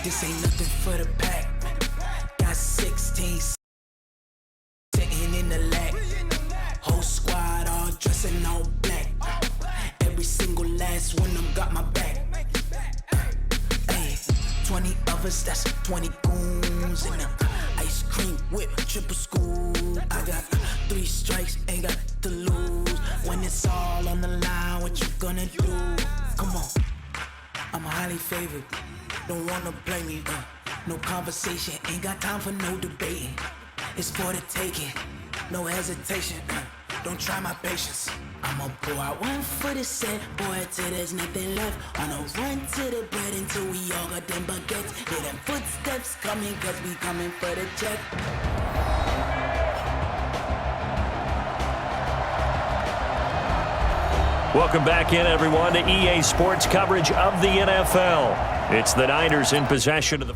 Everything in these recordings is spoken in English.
This ain't nothing for the pack. Got 16 sitting in the lag. Whole squad all dressing all black. Every single last one of them got my back. Hey, 20 of us, that's 20 goons in them. Ice cream whip, triple scoop. I got 3 strikes, ain't got to lose. When it's all on the line, what you gonna do? Come on, I'm highly favored. Don't wanna blame me, no conversation, ain't got time for no debating. It's for the taking, no hesitation, don't try my patience. I'ma pour out one for the set, boy, till there's nothing left. On a run to the bread until we all got them baguettes. Hear them footsteps coming, cause we coming for the check. Welcome back in, everyone, to EA Sports coverage of the NFL. It's the Niners in possession of the...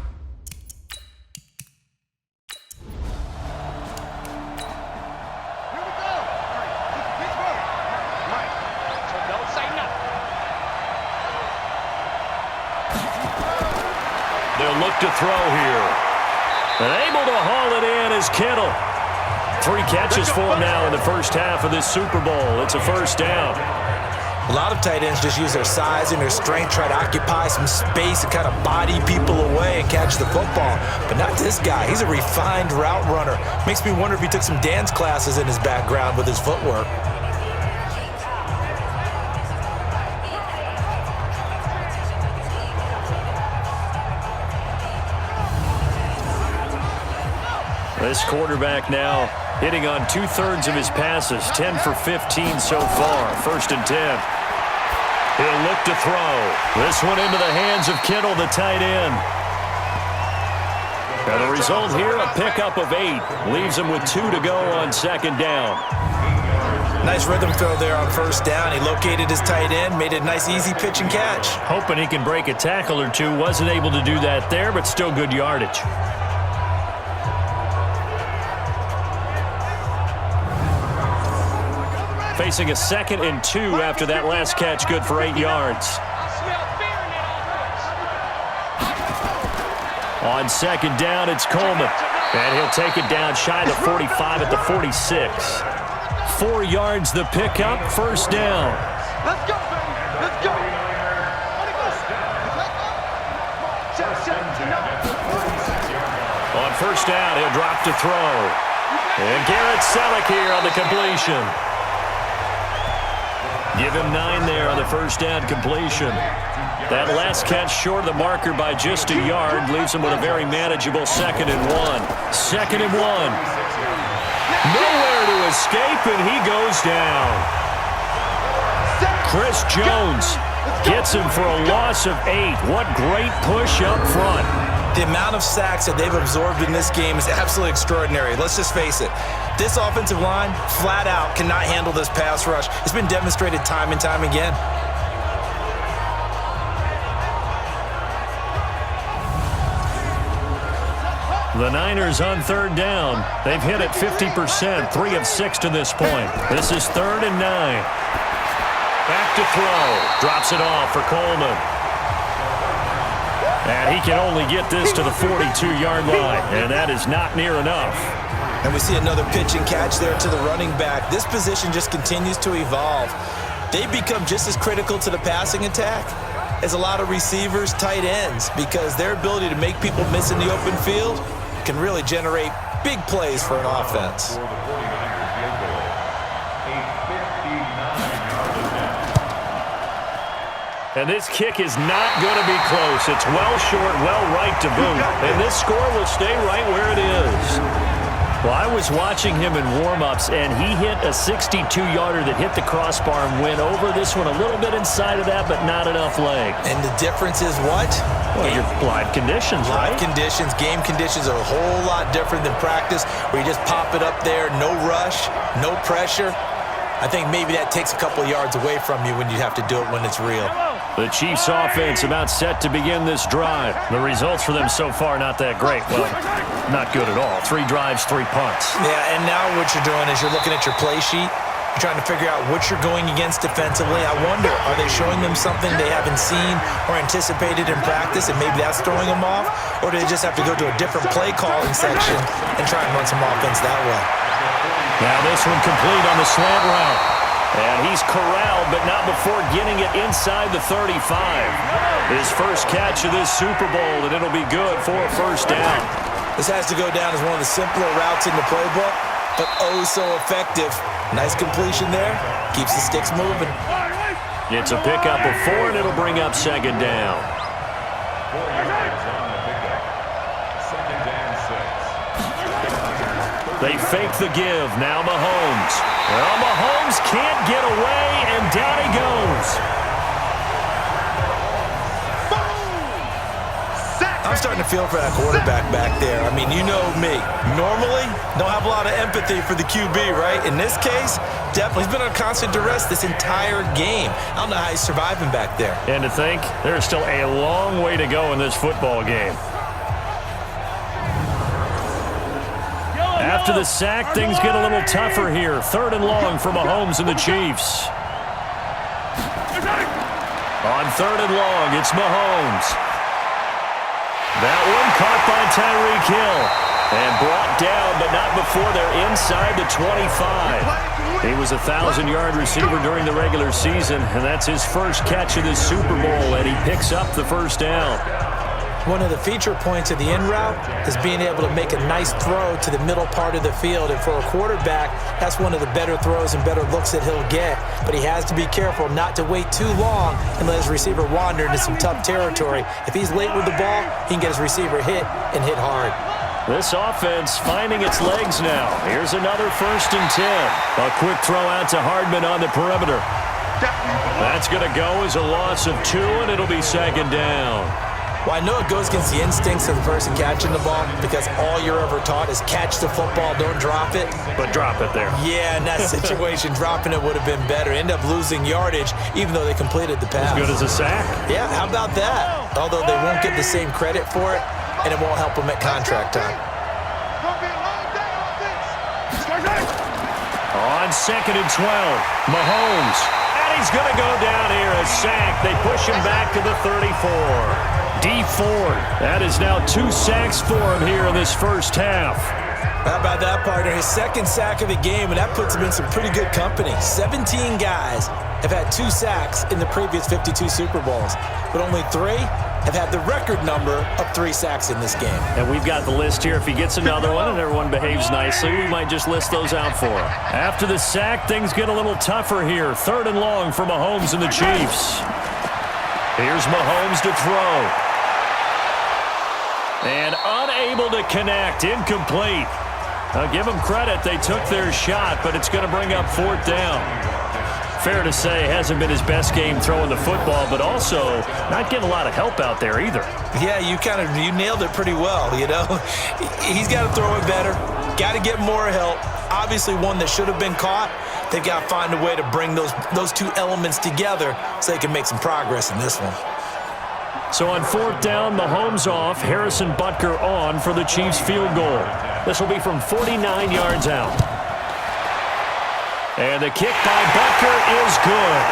They'll look to throw here. And able to haul it in is Kittle. 3 catches for him now in the first half of this Super Bowl. It's a first down. A lot of tight ends just use their size and their strength, try to occupy some space and kind of body people away and catch the football. But not this guy. He's a refined route runner. Makes me wonder if he took some dance classes in his background with his footwork. This quarterback now hitting on 2/3 of his passes, 10 for 15 so far. 1st and 10. He'll look to throw. This one into the hands of Kittle, the tight end. And the result here, a pickup of 8. Leaves him with 2 to go on 2nd down. Nice rhythm throw there on 1st down. He located his tight end, made it a nice easy pitch and catch. Hoping he can break a tackle or two. Wasn't able to do that there, but still good yardage. Facing a 2nd and 2 after that last catch, good for 8 yards. On 2nd down, it's Coleman. And he'll take it down shy of the 45 at the 46. 4 yards the pickup, 1st down. Let's go, baby. Let's go. On 1st down, he'll drop to throw. And Garrett Selleck here on the completion. Give him 9 there on the 1st down completion. That last catch short of the marker by just a yard leaves him with a very manageable 2nd and 1. 2nd and 1. Nowhere to escape, and he goes down. Chris Jones gets him for a loss of 8. What great push up front. The amount of sacks that they've absorbed in this game is absolutely extraordinary. Let's just face it. This offensive line, flat out, cannot handle this pass rush. It's been demonstrated time and time again. The Niners on 3rd down. They've hit it 50%, 3 of 6 to this point. This is 3rd and 9. Back to throw. Drops it off for Coleman. And he can only get this to the 42-yard line, and that is not near enough. And we see another pitch and catch there to the running back. This position just continues to evolve. They become just as critical to the passing attack as a lot of receivers, tight ends, because their ability to make people miss in the open field can really generate big plays for an offense. And this kick is not going to be close. It's well short, well right to boot. And this score will stay right where it is. Well, I was watching him in warm-ups, and he hit a 62-yarder that hit the crossbar and went over this one a little bit inside of that, but not enough leg. And the difference is what? Well, your live conditions, right? Live conditions, game conditions are a whole lot different than practice, where you just pop it up there, no rush, no pressure. I think maybe that takes a couple of yards away from you when you have to do it when it's real. The Chiefs offense about set to begin this drive. The results for them so far not that great. Well, not good at all. 3 drives, 3 punts. Yeah, and now what you're doing is you're looking at your play sheet, You're trying to figure out what you're going against defensively. I wonder, are they showing them something they haven't seen or anticipated in practice, and maybe that's throwing them off? Or do they just have to go to a different play calling section and try and run some offense that way? Now this one complete on the slant route. And he's corralled, but not before getting it inside the 35. His first catch of this Super Bowl, and it'll be good for a first down. This has to go down as one of the simpler routes in the playbook, but oh so effective. Nice completion there. Keeps the sticks moving. It's a pickup of 4, and it'll bring up second down. They fake the give. Now Mahomes. Well, Mahomes can't get away, and down he goes. I'm starting to feel for that quarterback back there. I mean, you know me. Normally, don't have a lot of empathy for the QB, right? In this case, definitely. He's been under constant duress this entire game. I don't know how he's surviving back there. And to think, there's still a long way to go in this football game. After the sack, things get a little tougher here. 3rd and long for Mahomes and the Chiefs. On 3rd and long, it's Mahomes. That one caught by Tyreek Hill and brought down, but not before they're inside the 25. He was a 1,000-yard receiver during the regular season, and that's his first catch of this Super Bowl, and he picks up the first down. One of the feature points of the in route is being able to make a nice throw to the middle part of the field. And for a quarterback, that's one of the better throws and better looks that he'll get. But he has to be careful not to wait too long and let his receiver wander into some tough territory. If he's late with the ball, he can get his receiver hit and hit hard. This offense finding its legs now. Here's another 1st and 10. A quick throw out to Hardman on the perimeter. That's going to go as a loss of 2, and it'll be second down. Well, I know it goes against the instincts of the person catching the ball because all you're ever taught is catch the football, don't drop it. But drop it there. Yeah, in that situation, dropping it would have been better. End up losing yardage, even though they completed the pass. As good as a sack. Yeah, how about that? Although they won't get the same credit for it, and it won't help them at contract time. On 2nd and 12, Mahomes. And he's going to go down here, a sack. They push him back to the 34. D Ford. That is now 2 sacks for him here in this first half. How about that, partner? His 2nd sack of the game, and that puts him in some pretty good company. 17 guys have had 2 sacks in the previous 52 Super Bowls, but only 3 have had the record number of 3 sacks in this game. And we've got the list here. If he gets another one and everyone behaves nicely, we might just list those out for him. After the sack, things get a little tougher here. 3rd and long for Mahomes and the Chiefs. Here's Mahomes to throw. And unable to connect, incomplete. I'll give them credit, they took their shot, but it's going to bring up 4th down. Fair to say, hasn't been his best game throwing the football, but also not getting a lot of help out there either. Yeah, you nailed it pretty well, you know. He's got to throw it better, got to get more help. Obviously one that should have been caught. They've got to find a way to bring those 2 elements together so they can make some progress in this one. So on 4th down, Mahomes off, Harrison Butker on for the Chiefs field goal. This will be from 49 yards out. And the kick by Butker is good.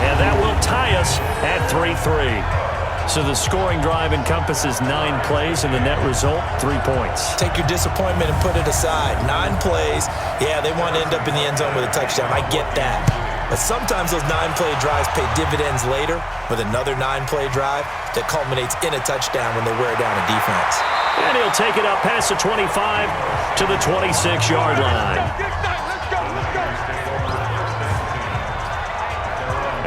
And that will tie us at 3-3. So the scoring drive encompasses 9 plays, and the net result, 3 points. Take your disappointment and put it aside. 9 plays. Yeah, they want to end up in the end zone with a touchdown. I get that. But sometimes those 9-play drives pay dividends later with another 9-play drive that culminates in a touchdown when they wear down a defense. And he'll take it up past the 25 to the 26-yard line.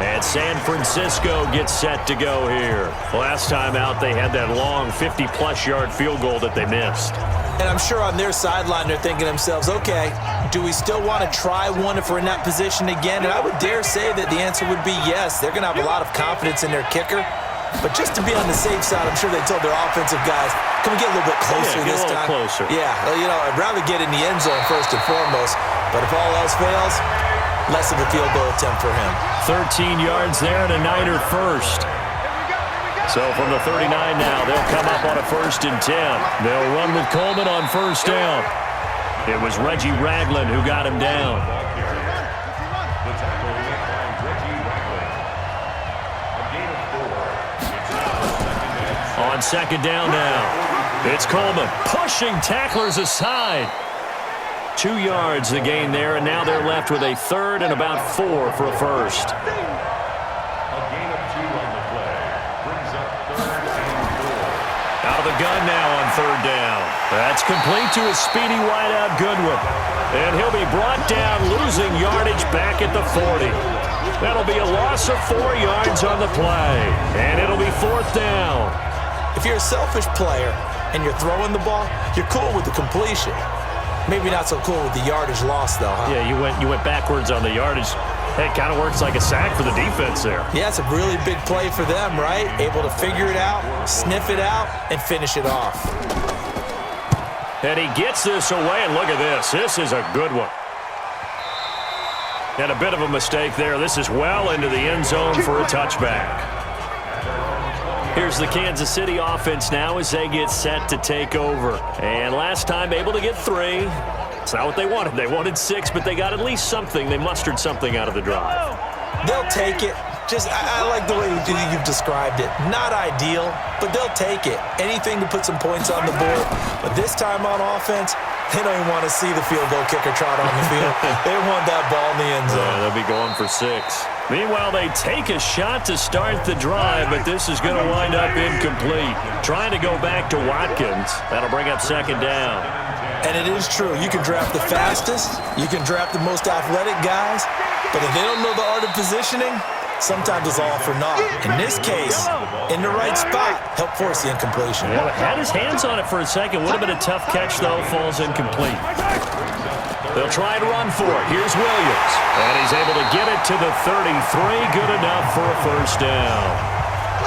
And San Francisco gets set to go here. Last time out, they had that long 50-plus yard field goal that they missed. And I'm sure on their sideline they're thinking to themselves, okay, do we still want to try one if we're in that position again? And I would dare say that the answer would be yes. They're going to have a lot of confidence in their kicker. But just to be on the safe side, I'm sure they told their offensive guys, can we get a little bit closer this time? Closer. Yeah, well, you know, I'd rather get in the end zone first and foremost. But if all else fails, less of a field goal attempt for him. 13 yards there and a Niner first. So from the 39 now, they'll come up on a 1st and 10. They'll run with Coleman on 1st down. It was Reggie Ragland who got him down. On second down now, it's Coleman pushing tacklers aside. 2 yards the gain there, and now they're left with a third and about 4 for a first. Out of the gun now on third down. That's complete to his speedy wideout Goodwin. And he'll be brought down, losing yardage back at the 40. That'll be a loss of 4 yards on the play. And it'll be fourth down. If you're a selfish player and you're throwing the ball, you're cool with the completion. Maybe not so cool with the yardage loss, though, huh? Yeah, you went backwards on the yardage. Hey, it kind of works like a sack for the defense there. Yeah, it's a really big play for them, right? Able to figure it out, sniff it out, and finish it off. And he gets this away, and look at this. This is a good one. And a bit of a mistake there. This is well into the end zone for a touchback. Here's the Kansas City offense now as they get set to take over. And last time able to get 3. It's not what they wanted. They wanted 6, but they got at least something. They mustered something out of the drive. They'll take it. I like the way you've described it. Not ideal, but they'll take it. Anything to put some points on the board. But this time on offense, they don't even want to see the field goal kicker trot on the field. They want that ball in the end zone. Yeah, they'll be going for 6. Meanwhile, they take a shot to start the drive, but this is going to wind up incomplete. Trying to go back to Watkins. That'll bring up second down. And it is true. You can draft the fastest. You can draft the most athletic guys. But if they don't know the art of positioning, sometimes it's all for naught. In this case, in the right spot, help force the incompletion. Yeah, had his hands on it for a second. Would have been a tough catch, though. Falls incomplete. They'll try and run for it. Here's Williams. And he's able to get it to the 33. Good enough for a first down.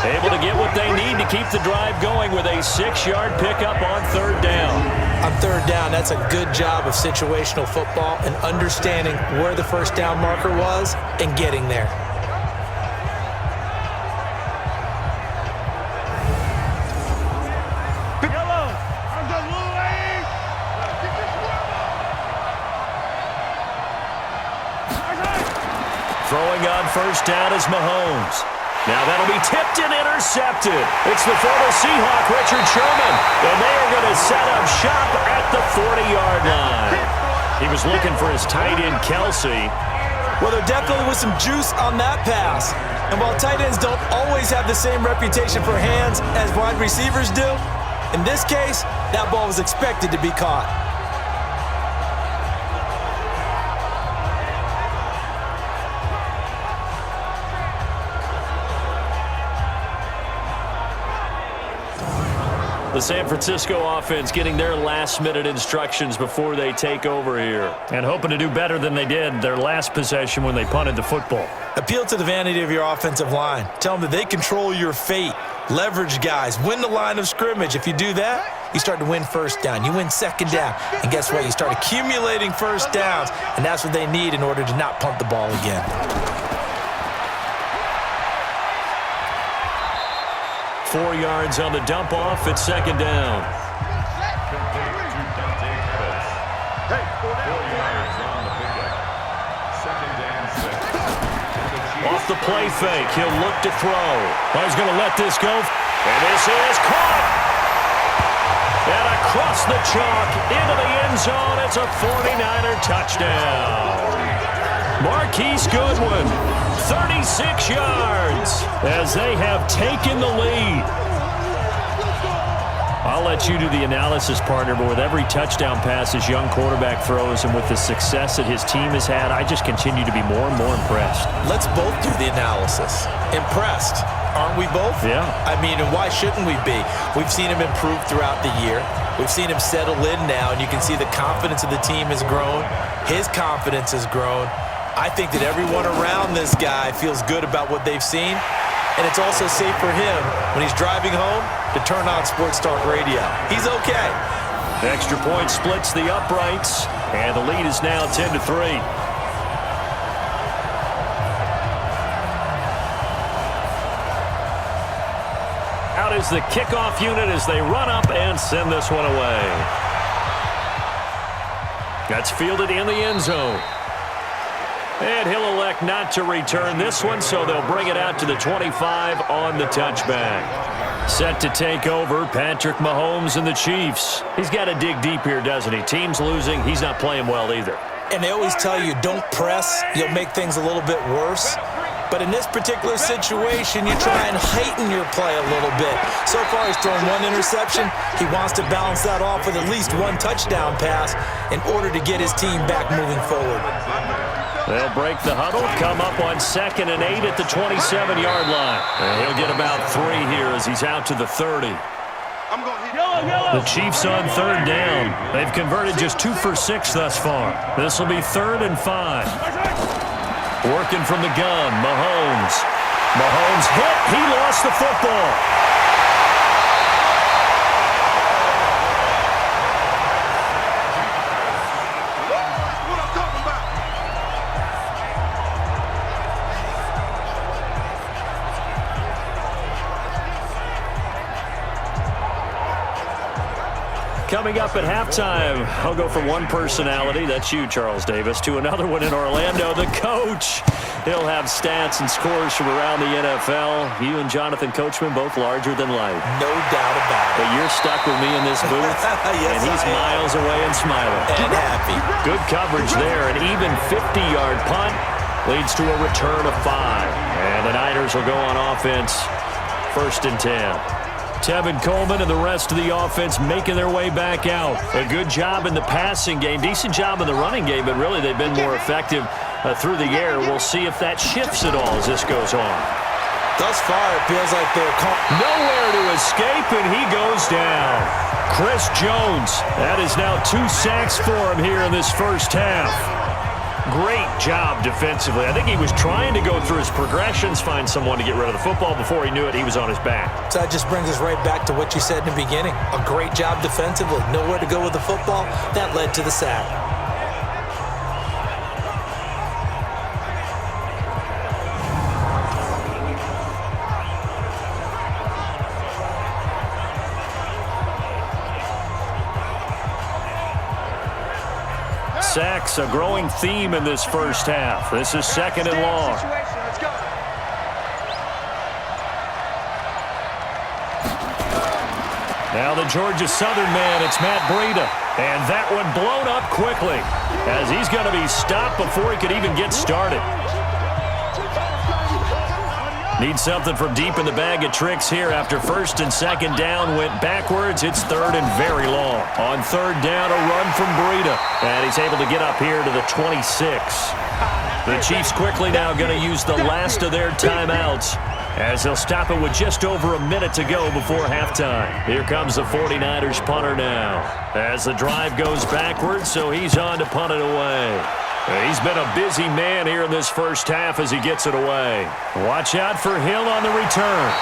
Able to get what they need to keep the drive going with a 6-yard pickup on third down. On third down, that's a good job of situational football and understanding where the first down marker was and getting there. Throwing on first down is Mahomes. Now that'll be tipped and intercepted. It's the former Seahawk, Richard Sherman. And they are going to set up shop at the 40-yard line. He was looking for his tight end, Kelsey. Well, there definitely was some juice on that pass. And while tight ends don't always have the same reputation for hands as wide receivers do, in this case, that ball was expected to be caught. The San Francisco offense getting their last-minute instructions before they take over here. And hoping to do better than they did their last possession when they punted the football. Appeal to the vanity of your offensive line. Tell them that they control your fate. Leverage guys. Win the line of scrimmage. If you do that, you start to win first down. You win second down. And guess what? You start accumulating first downs. And that's what they need in order to not punt the ball again. 4 yards on the dump off at second down. Off the play fake, he'll look to throw. Well, he's going to let this go. And this is caught. And across the chalk into the end zone. It's a 49er touchdown. Marquise Goodwin, 36 yards as they have taken the lead. I'll let you do the analysis, partner, but with every touchdown pass his young quarterback throws and with the success that his team has had, I just continue to be more and more impressed. Let's both do the analysis. Impressed. Aren't we both? Yeah. I mean, and why shouldn't we be? We've seen him improve throughout the year. We've seen him settle in now, and you can see the confidence of the team has grown. His confidence has grown. I think that everyone around this guy feels good about what they've seen, and it's also safe for him when he's driving home to turn on Sports Talk Radio. He's okay. The extra point splits the uprights, and the lead is now 10-3. Out is the kickoff unit as they run up and send this one away. That's fielded in the end zone. And he'll elect not to return this one, so they'll bring it out to the 25 on the touchback. Set to take over, Patrick Mahomes and the Chiefs. He's got to dig deep here, doesn't he? Team's losing. He's not playing well either. And they always tell you, don't press. You'll make things a little bit worse. But in this particular situation, you try and heighten your play a little bit. So far, he's thrown one interception. He wants to balance that off with at least one touchdown pass in order to get his team back moving forward. They'll break the huddle, come up on 2nd and 8 at the 27-yard line. And he'll get about 3 here as he's out to the 30. The Chiefs on 3rd down. They've converted just 2 for 6 thus far. This will be 3rd and 5. Working from the gun, Mahomes. Mahomes hit. He lost the football. Coming up at halftime, I'll go from one personality, that's you, Charles Davis, to another one in Orlando, the coach. He'll have stats and scores from around the NFL. You and Jonathan Coachman, both larger than life. No doubt about it. But you're stuck with me in this booth, yes, and he's miles away and smiling. And happy. Good coverage there. An even 50-yard punt leads to a return of 5. And the Niners will go on offense, 1st and 10. Tevin Coleman and the rest of the offense making their way back out. A good job in the passing game, decent job in the running game, but really they've been more effective through the air. We'll see if that shifts at all as this goes on. Thus far, it feels like they're nowhere to escape, and he goes down. Chris Jones, that is now 2 sacks for him here in this first half. Great job defensively. I think he was trying to go through his progressions, find someone to get rid of the football. Before he knew it, he was on his back. So that just brings us right back to what you said in the beginning. A great job defensively. Nowhere to go with the football. That led to the sack. Sacks, a growing theme in this first half. This is 2nd and long. Now the Georgia Southern man, it's Matt Breida. And that one blown up quickly as he's going to be stopped before he could even get started. Need something from deep in the bag of tricks here after 1st and 2nd down went backwards. It's 3rd and very long. On 3rd down, a run from Breida. And he's able to get up here to the 26. The Chiefs quickly now going to use the last of their timeouts as they'll stop it with just over a minute to go before halftime. Here comes the 49ers punter now as the drive goes backwards, so he's on to punt it away. He's been a busy man here in this first half as he gets it away. Watch out for Hill on the return.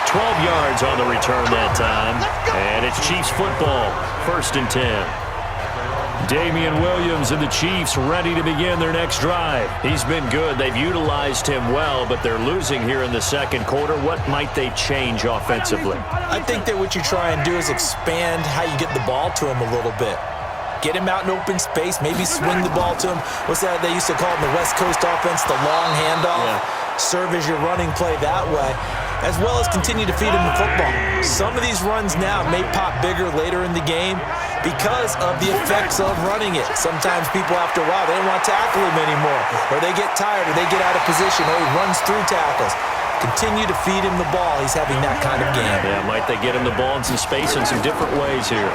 12 yards on the return that time. And it's Chiefs football, 1st and 10. Damian Williams and the Chiefs ready to begin their next drive. He's been good. They've utilized him well, but they're losing here in the 2nd quarter. What might they change offensively? I think that what you try and do is expand how you get the ball to him a little bit. Get him out in open space, maybe swing the ball to him. What's that they used to call in the West Coast offense, the long handoff? Yeah. Serve as your running play that way, as well as continue to feed him the football. Some of these runs now may pop bigger later in the game because of the effects of running it. Sometimes people, after a while, they don't want to tackle him anymore, or they get tired, or they get out of position, or he runs through tackles. Continue to feed him the ball. He's having that kind of game. Yeah, might they get him the ball in some space in some different ways here.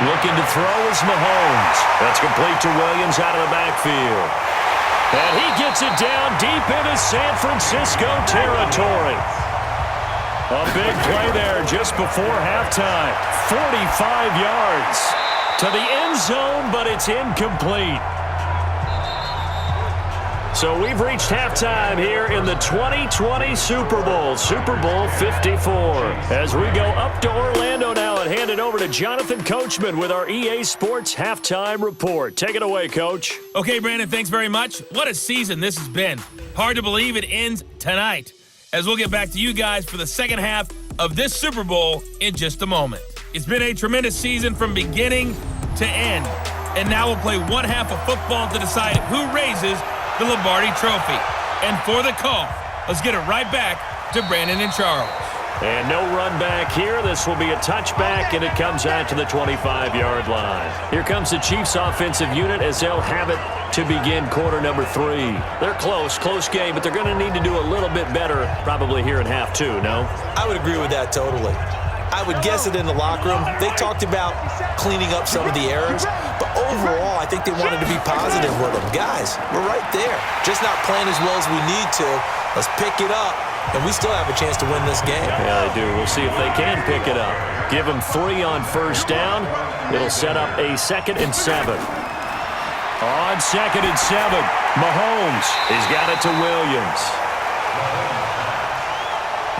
Looking to throw is Mahomes. That's complete to Williams out of the backfield. And he gets it down deep into San Francisco territory. A big play there just before halftime. 45 yards to the end zone, but it's incomplete. So we've reached halftime here in the 2020 Super Bowl, Super Bowl 54. As we go up to Orlando now and hand it over to Jonathan Coachman with our EA Sports Halftime Report. Take it away, Coach. Okay, Brandon, thanks very much. What a season this has been. Hard to believe it ends tonight, as we'll get back to you guys for the second half of this Super Bowl in just a moment. It's been a tremendous season from beginning to end. And now we'll play one half of football to decide who raises the Lombardi Trophy. And for the call, let's get it right back to Brandon and Charles. And no run back here. This will be a touchback, and it comes out to the 25-yard line. Here comes the Chiefs offensive unit as they'll have it to begin quarter number 3. They're close game, but they're going to need to do a little bit better probably here in half 2, no? I would agree with that totally. I would guess it in the locker room. They talked about cleaning up some of the errors, but overall, I think they wanted to be positive with them. Guys, we're right there. Just not playing as well as we need to. Let's pick it up, and we still have a chance to win this game. Yeah, they do. We'll see if they can pick it up. Give them 3 on first down. It'll set up a 2nd and 7. On 2nd and 7, Mahomes has got it to Williams.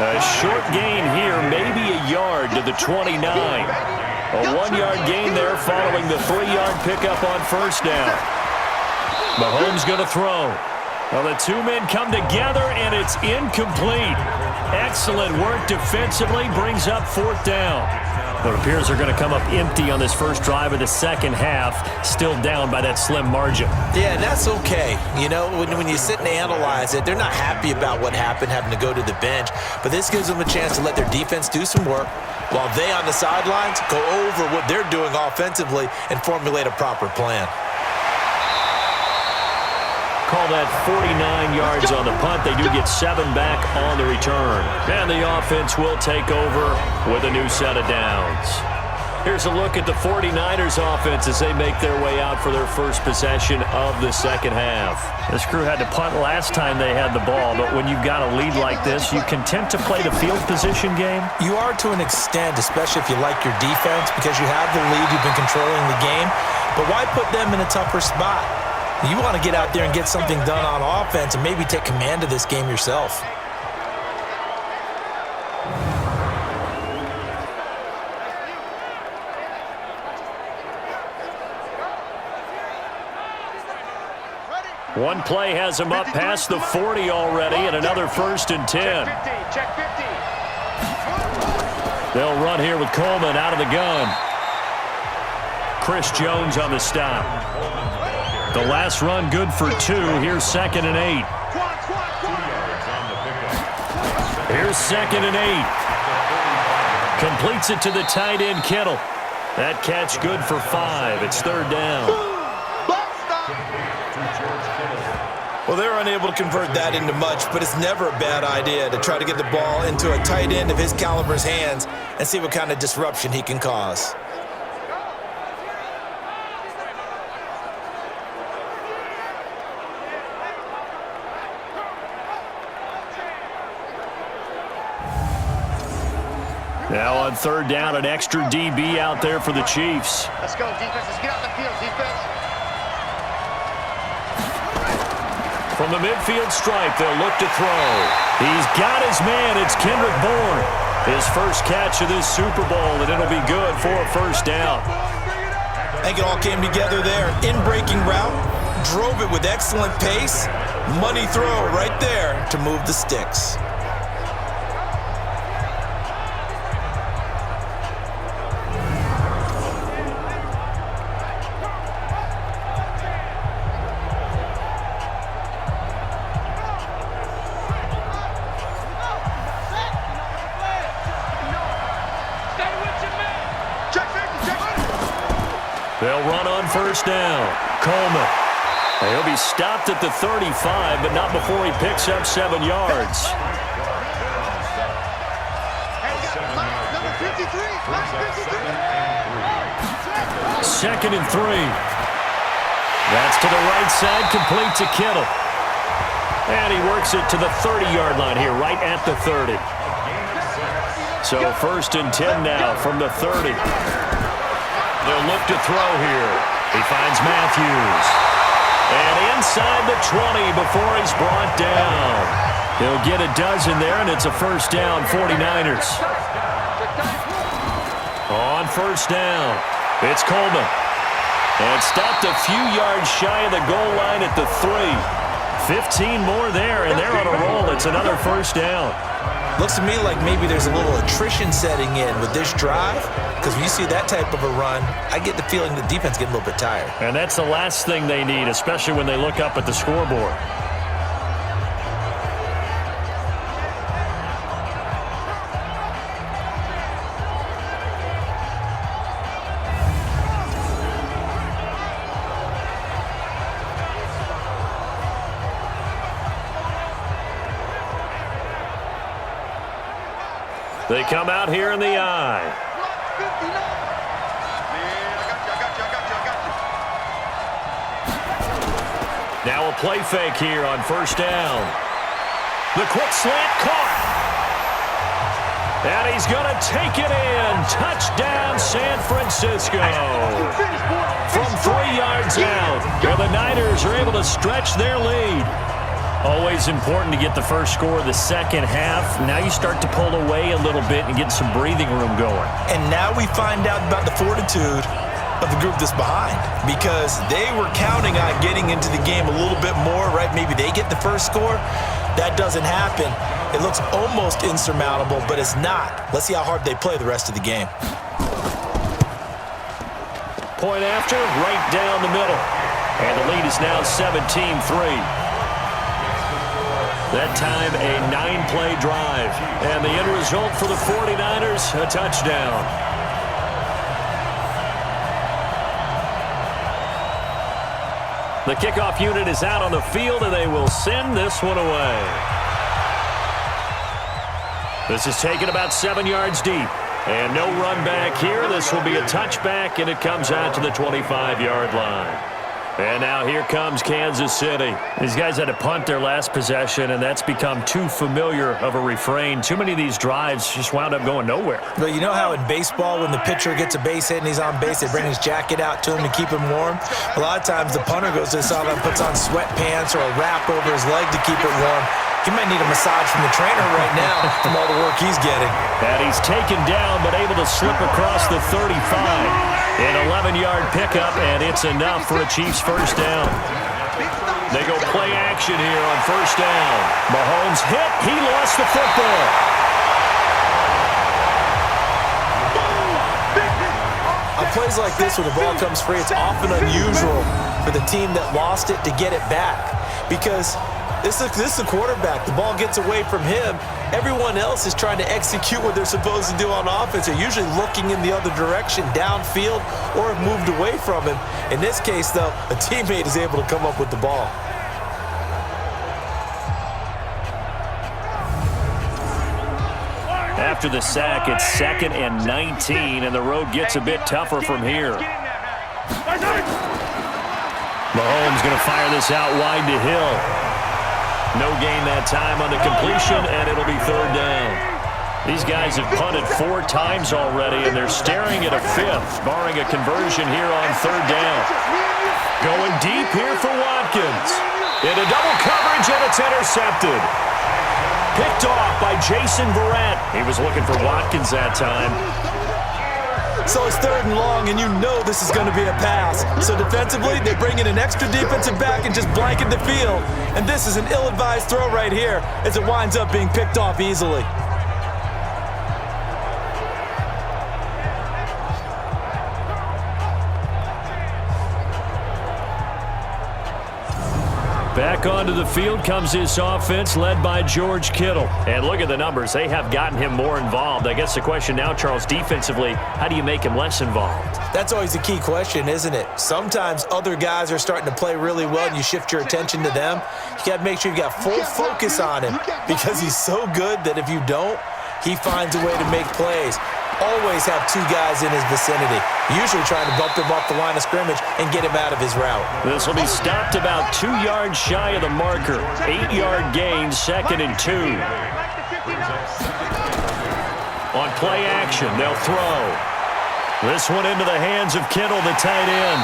A short gain here, maybe a yard to the 29. A 1-yard gain there following the 3-yard pickup on first down. Mahomes going to throw. Well, the 2 men come together, and it's incomplete. Excellent work defensively, brings up 4th down. It appears they're going to come up empty on this first drive of the second half, still down by that slim margin. Yeah, and that's okay. You know, when you sit and analyze it, they're not happy about what happened, having to go to the bench. But this gives them a chance to let their defense do some work while they on the sidelines go over what they're doing offensively and formulate a proper plan. Call that 49 yards on the punt. They do get 7 back on the return. And the offense will take over with a new set of downs. Here's a look at the 49ers offense as they make their way out for their first possession of the second half. This crew had to punt last time they had the ball, but when you've got a lead like this, you content to play the field position game? You are to an extent, especially if you like your defense, because you have the lead, you've been controlling the game. But why put them in a tougher spot? You want to get out there and get something done on offense and maybe take command of this game yourself. One play has them up past the 40 already, and another 1st and 10. Check 50. They'll run here with Coleman out of the gun. Chris Jones on the stop. The last run good for 2. Here's 2nd and 8. Here's 2nd and 8. Completes it to the tight end, Kittle. That catch good for 5. It's 3rd down. Well, they're unable to convert that into much, but it's never a bad idea to try to get the ball into a tight end of his caliber's hands and see what kind of disruption he can cause. Now on 3rd down, an extra DB out there for the Chiefs. Let's go, defense. Let's get out the field, defense. From the midfield stripe, they'll look to throw. He's got his man. It's Kendrick Bourne. His first catch of this Super Bowl, and it'll be good for a 1st down. I think it all came together there. In-breaking route, drove it with excellent pace. Money throw right there to move the sticks. They'll run on 1st down. Coleman. He'll be stopped at the 35, but not before he picks up 7 yards. Number 53. 2nd and 3. That's to the right side, complete to Kittle. And he works it to the 30-yard line here, right at the 30. So 1st and 10 now from the 30. They'll look to throw here. He finds Matthews. And inside the 20 before he's brought down. He'll get a dozen there, and it's a 1st down, 49ers. On 1st down, it's Coleman. And stopped a few yards shy of the goal line at the 3. 15 more there, and they're on a roll at it's another first down. Looks to me like maybe there's a little attrition setting in with this drive, because when you see that type of a run, I get the feeling the defense getting a little bit tired. And that's the last thing they need, especially when they look up at the scoreboard. They come out here in the eye. Now a play fake here on first down. The quick slant caught. And he's going to take it in. Touchdown, San Francisco. From 3 yards out, where the Niners are able to stretch their lead. Always important to get the first score of the second half. Now you start to pull away a little bit and get some breathing room going. And now we find out about the fortitude of the group that's behind, because they were counting on getting into the game a little bit more, right? Maybe they get the first score. That doesn't happen. It looks almost insurmountable, but it's not. Let's see how hard they play the rest of the game. Point after, right down the middle. And the lead is now 17-3. That time, a 9-play drive. And the end result for the 49ers, a touchdown. The kickoff unit is out on the field, and they will send this one away. This is taken about 7 yards deep. And no run back here. This will be a touchback, and it comes out to the 25-yard line. And now here comes Kansas City. These guys had to punt their last possession, and that's become too familiar of a refrain. Too many of these drives just wound up going nowhere. But you know how in baseball, when the pitcher gets a base hit and he's on base, they bring his jacket out to him to keep him warm? A lot of times the punter goes to the sideline, puts on sweatpants or a wrap over his leg to keep it warm. He might need a massage from the trainer right now from all the work he's getting. And he's taken down, but able to slip across the 35. An 11-yard pickup, and it's enough for a Chiefs first down. They go play action here on first down. Mahomes hit. He lost the football. On plays like this, when the ball comes free, it's often unusual for the team that lost it to get it back, because this is the quarterback. The ball gets away from him. Everyone else is trying to execute what they're supposed to do on offense. They're usually looking in the other direction, downfield, or have moved away from him. In this case, though, a teammate is able to come up with the ball. After the sack, it's 2nd and 19, and the road gets a bit tougher from here. Mahomes going to fire this out wide to Hill. No gain that time on the completion, and it'll be third down. These guys have punted 4 times already, and they're staring at a 5th, barring a conversion here on third down. Going deep here for Watkins. Into double coverage, and it's intercepted. Picked off by Jason Verrett. He was looking for Watkins that time. So it's 3rd and long, and you know this is going to be a pass. So defensively, they bring in an extra defensive back and just blanket the field. And this is an ill-advised throw right here as it winds up being picked off easily. Back onto the field comes this offense led by George Kittle. And look at the numbers. They have gotten him more involved. I guess the question now, Charles, defensively, how do you make him less involved? That's always a key question, isn't it? Sometimes other guys are starting to play really well and you shift your attention to them. You got to make sure you got full focus on him, because he's so good that if you don't, he finds a way to make plays. Always have 2 guys in his vicinity, usually trying to bump him off the line of scrimmage and get him out of his route. This will be stopped about 2 yards shy of the marker. 8-yard gain, 2nd and 2. On play action, they'll throw. This one into the hands of Kittle, the tight end.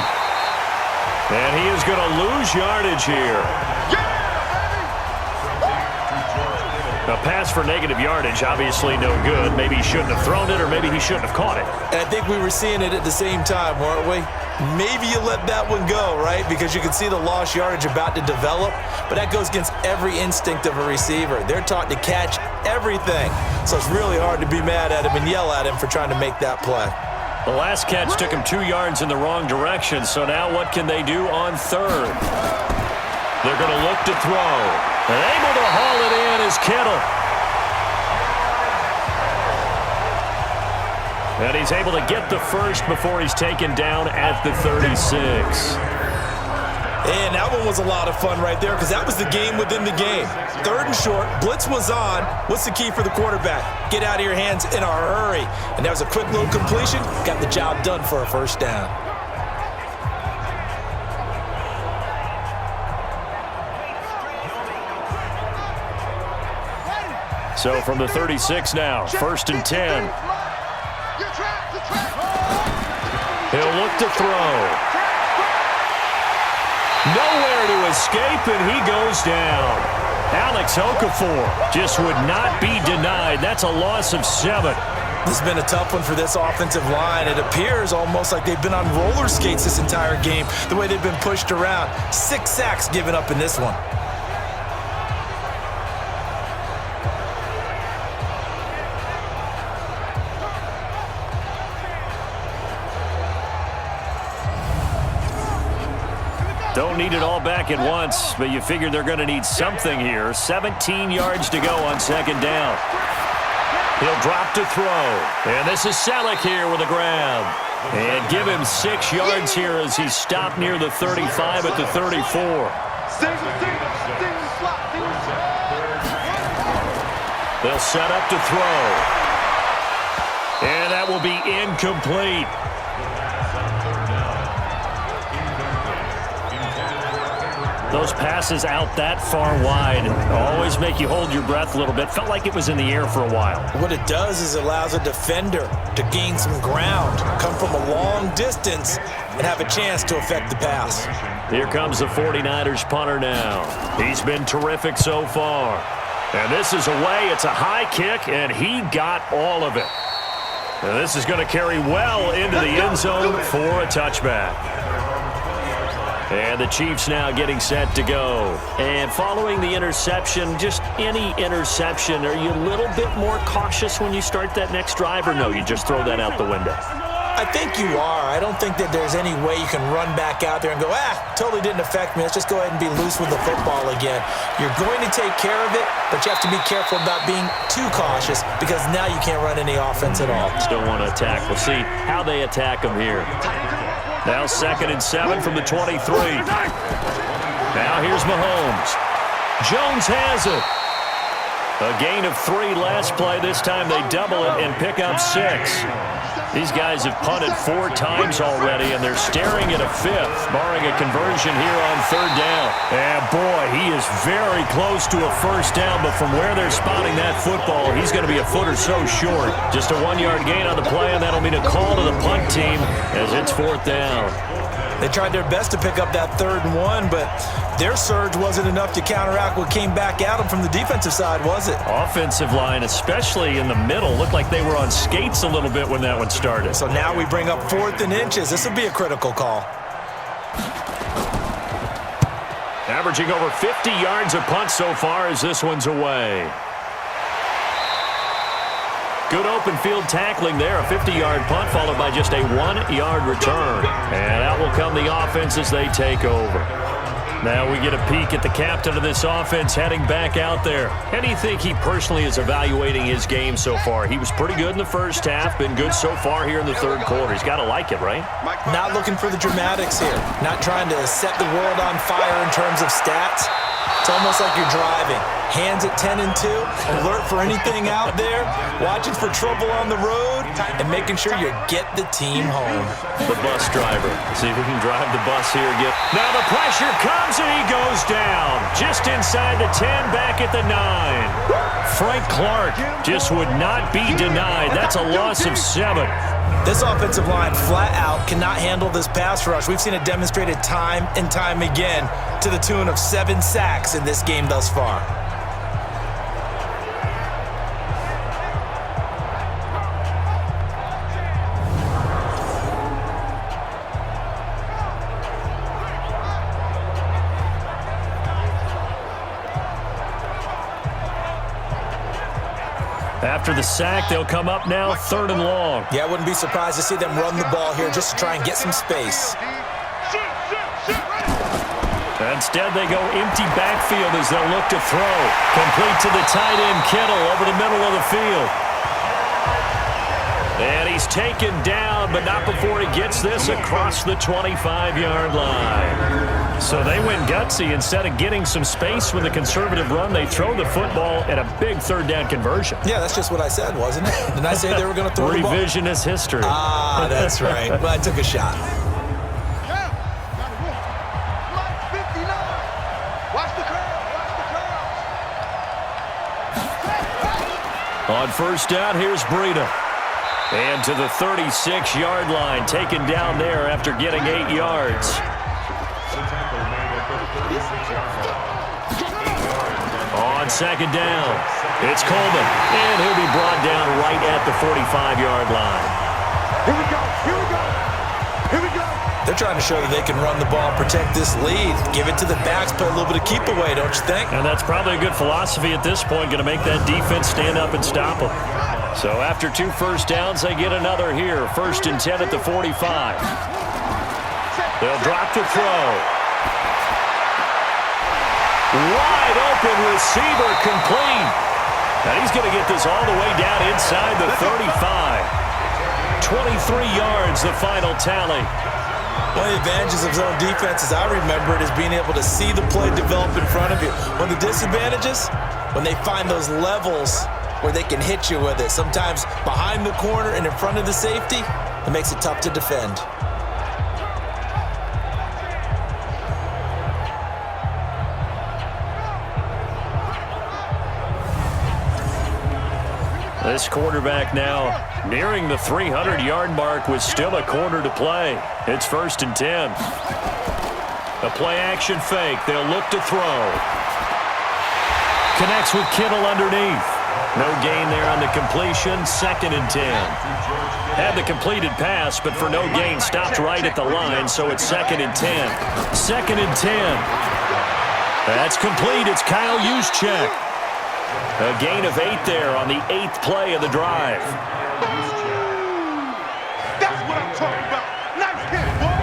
And he is going to lose yardage here. A pass for negative yardage, obviously no good. Maybe he shouldn't have thrown it, or maybe he shouldn't have caught it. And I think we were seeing it at the same time, weren't we? Maybe you let that one go, right? Because you can see the lost yardage about to develop, but that goes against every instinct of a receiver. They're taught to catch everything. So it's really hard to be mad at him and yell at him for trying to make that play. The last catch took him 2 yards in the wrong direction, so now what can they do on third? They're going to look to throw. And able to haul it in is Kittle. And he's able to get the first before he's taken down at the 36. And that one was a lot of fun right there because that was the game within the game. Third and short, blitz was on. What's the key for the quarterback? Get out of your hands in a hurry. And that was a quick little completion. Got the job done for a first down. So from the 36 now, 1st and 10. He'll look to throw. Nowhere to escape, and he goes down. Alex Okafor just would not be denied. That's a loss of 7. This has been a tough one for this offensive line. It appears almost like they've been on roller skates this entire game, the way they've been pushed around. 6 sacks given up in this one. Don't need it all back at once, but you figure they're going to need something here. 17 yards to go on 2nd down. He'll drop to throw. And this is Selleck here with a grab. And give him 6 yards here as he's stopped near the 35 at the 34. They'll set up to throw. And that will be incomplete. Those passes out that far wide always make you hold your breath a little bit. Felt like it was in the air for a while. What it does is it allows a defender to gain some ground, come from a long distance, and have a chance to affect the pass. Here comes the 49ers punter now. He's been terrific so far. And this is away. It's a high kick, and he got all of it. And this is going to carry well into the end zone for a touchback. And the Chiefs now getting set to go. And following the interception, just any interception, are you a little bit more cautious when you start that next drive, or no, you just throw that out the window? I think you are. I don't think that there's any way you can run back out there and go, totally didn't affect me. Let's just go ahead and be loose with the football again. You're going to take care of it, but you have to be careful about being too cautious because now you can't run any offense at all. Still want to attack. We'll see how they attack them here. Now 2nd and 7 from the 23. Now here's Mahomes. Jones has it. A gain of 3 last play. This time they double it and pick up 6. These guys have punted 4 times already, and they're staring at a 5th, barring a conversion here on 3rd down. And boy, he is very close to a first down, but from where they're spotting that football, he's going to be a foot or so short. Just a 1-yard gain on the play, and that'll mean a call to the punt team as it's 4th down. They tried their best to pick up that 3rd and 1, but their surge wasn't enough to counteract what came back at them from the defensive side, was it? Offensive line, especially in the middle, looked like they were on skates a little bit when that one started. So now we bring up 4th and inches. This will be a critical call. Averaging over 50 yards a punt so far as this one's away. Good open field tackling there. A 50-yard punt followed by just a 1-yard return. And out will come the offense as they take over. Now we get a peek at the captain of this offense heading back out there. How do you think he personally is evaluating his game so far? He was pretty good in the first half, been good so far here in the 3rd quarter. He's got to like it, right? Not looking for the dramatics here. Not trying to set the world on fire in terms of stats. It's almost like you're driving. Hands at 10 and 2, alert for anything out there, watching for trouble on the road, and making sure you get the team home. The bus driver. See if we can drive the bus here again. Now the pressure comes and he goes down. Just inside the 10, back at the 9. Frank Clark just would not be denied. That's a loss of 7. This offensive line flat out cannot handle this pass rush. We've seen it demonstrated time and time again to the tune of 7 sacks in this game thus far. After the sack, they'll come up now 3rd and long. Yeah, I wouldn't be surprised to see them run the ball here just to try and get some space. Instead, they go empty backfield as they'll look to throw. Complete to the tight end, Kittle, over the middle of the field. And he's taken down, but not before he gets this across the 25-yard line. So they went gutsy. Instead of getting some space with a conservative run, they throw the football at a big 3rd down conversion. Yeah, that's just what I said, wasn't it? Didn't I say they were going to throw the ball? Revisionist history. Ah, that's right. But I took a shot. On 1st down, here's Breida. And to the 36-yard line, taken down there after getting 8 yards. On 2nd down, it's Coleman. And he'll be brought down right at the 45-yard line. Here we go. Here we go. Here we go. They're trying to show that they can run the ball, protect this lead, give it to the backs, play a little bit of keep away, don't you think? And that's probably a good philosophy at this point, going to make that defense stand up and stop them. So after 2 first downs, they get another here. 1st and 10 at the 45. They'll drop to throw. Wide open receiver, complete. And he's going to get this all the way down inside the 35. 23 yards, the final tally. One of the advantages of zone defense, as I remember it, is being able to see the play develop in front of you. One of the disadvantages, when they find those levels where they can hit you with it, sometimes behind the corner and in front of the safety, it makes it tough to defend. This quarterback now nearing the 300-yard mark with still a quarter to play. It's 1st and 10. A play-action fake. They'll look to throw. Connects with Kittle underneath. No gain there on the completion. 2nd and 10. Had the completed pass, but for no gain, stopped right at the line, so it's 2nd and 10. 2nd and 10. That's complete. It's Kyle Juszczyk. A gain of 8 there on the 8th play of the drive. That's what I'm talking about. Nice hit, boy.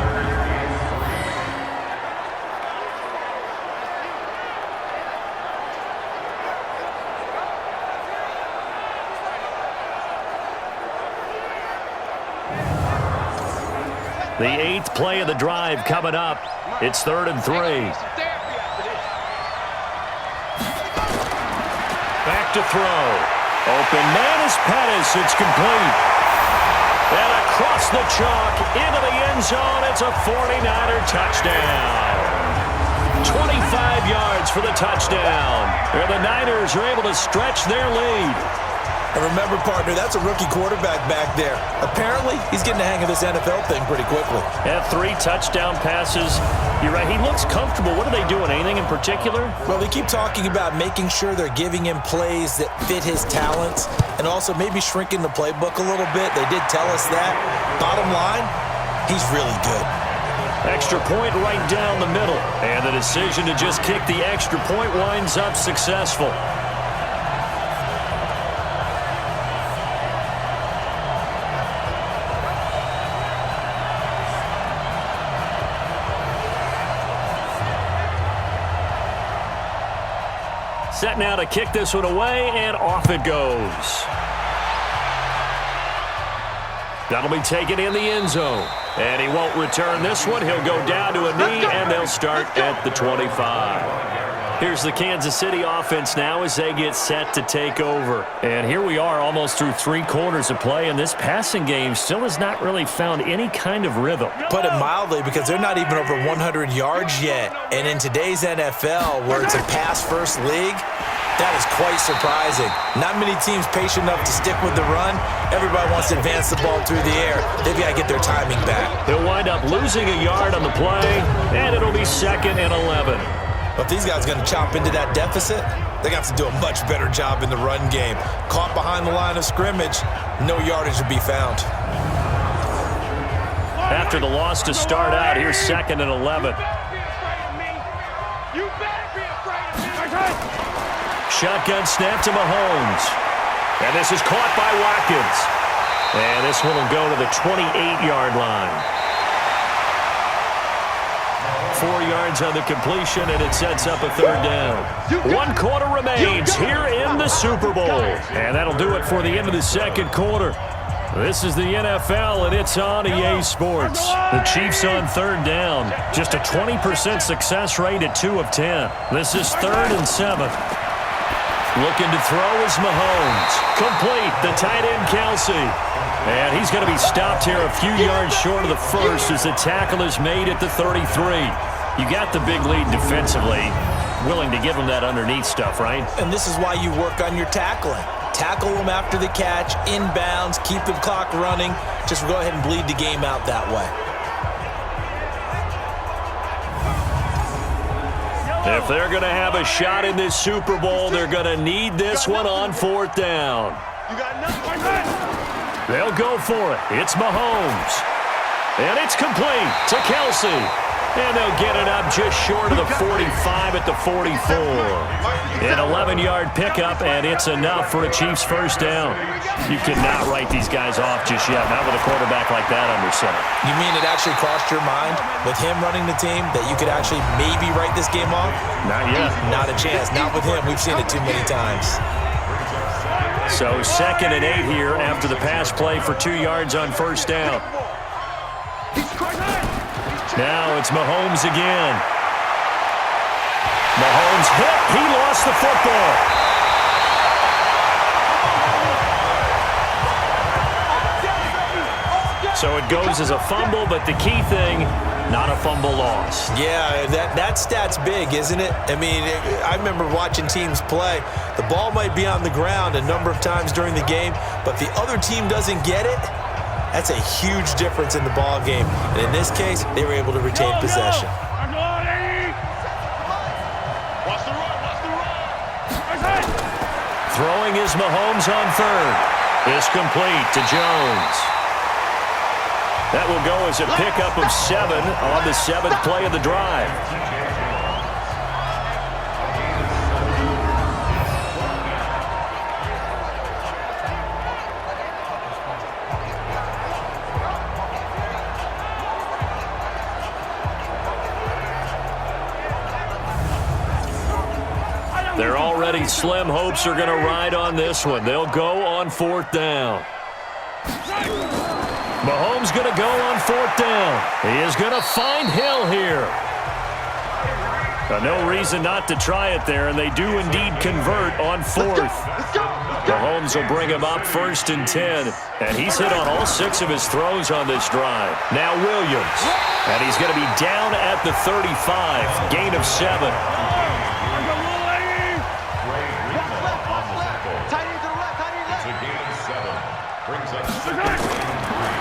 The 8th play of the drive coming up. It's 3rd and 3. Back to throw. Open man is Pettis. It's complete. And across the chalk into the end zone. It's a 49er touchdown. 25 yards for the touchdown. Where the Niners are able to stretch their lead. And remember, partner, that's a rookie quarterback back there. Apparently, he's getting the hang of this NFL thing pretty quickly. Had 3 touchdown passes. You're right, he looks comfortable. What are they doing? Anything in particular? Well, they keep talking about making sure they're giving him plays that fit his talents and also maybe shrinking the playbook a little bit. They did tell us that. Bottom line, he's really good. Extra point right down the middle. And the decision to just kick the extra point winds up successful. Set now to kick this one away, and off it goes. That'll be taken in the end zone. And he won't return this one. He'll go down to a knee, and they'll start at the 25. Here's the Kansas City offense now as they get set to take over. And here we are almost through 3 quarters of play, and this passing game still has not really found any kind of rhythm. Put it mildly, because they're not even over 100 yards yet. And in today's NFL, where it's a pass-first league, that is quite surprising. Not many teams patient enough to stick with the run. Everybody wants to advance the ball through the air. They've got to get their timing back. He'll wind up losing a yard on the play, and it'll be 2nd and 11. But if these guys are going to chop into that deficit, they're going to have to do a much better job in the run game. Caught behind the line of scrimmage, no yardage to be found. After the loss to start out, here's 2nd and 11. Shotgun snap to Mahomes. And this is caught by Watkins. And this one will go to the 28-yard line. 4 yards on the completion, and it sets up a third down. 1 quarter remains here in the Super Bowl. And that'll do it for the end of the second quarter. This is the NFL, and it's on EA Sports. The Chiefs on third down. Just a 20% success rate at 2 of 10. This is 3rd and 7. Looking to throw is Mahomes. Complete, the tight end Kelsey. And he's going to be stopped here a few yards short of the first as the tackle is made at the 33. You got the big lead defensively. Willing to give him that underneath stuff, right? And this is why you work on your tackling. Tackle them after the catch, inbounds, keep the clock running. Just go ahead and bleed the game out that way. If they're going to have a shot in this Super Bowl, they're going to need this one on 4th down. They'll go for it. It's Mahomes. And it's complete to Kelsey. And they'll get it up just short of the 45 at the 44. An 11-yard pickup, and it's enough for a Chiefs first down. You cannot write these guys off just yet, not with a quarterback like that under center. You mean it actually crossed your mind with him running the team that you could actually maybe write this game off? Not yet. Not a chance. Not with him. We've seen it too many times. So 2nd and 8 here after the pass play for 2 yards on first down. Now it's Mahomes again. Mahomes hit. He lost the football. So it goes as a fumble, but the key thing, not a fumble loss. Yeah, that stat's big, isn't it? I mean, I remember watching teams play. The ball might be on the ground a number of times during the game, but the other team doesn't get it. That's a huge difference in the ball game. And in this case, they were able to retain possession. Throwing is Mahomes on 3rd. It's complete to Jones. That will go as a pickup of 7 on the 7th play of the drive. Their already slim hopes are going to ride on this one. They'll go on 4th down. Mahomes going to go on 4th down. He is going to find Hill here. No reason not to try it there, and they do indeed convert on 4th. Mahomes will bring him up 1st and 10, and he's hit on all 6 of his throws on this drive. Now Williams, and he's going to be down at the 35, gain of 7.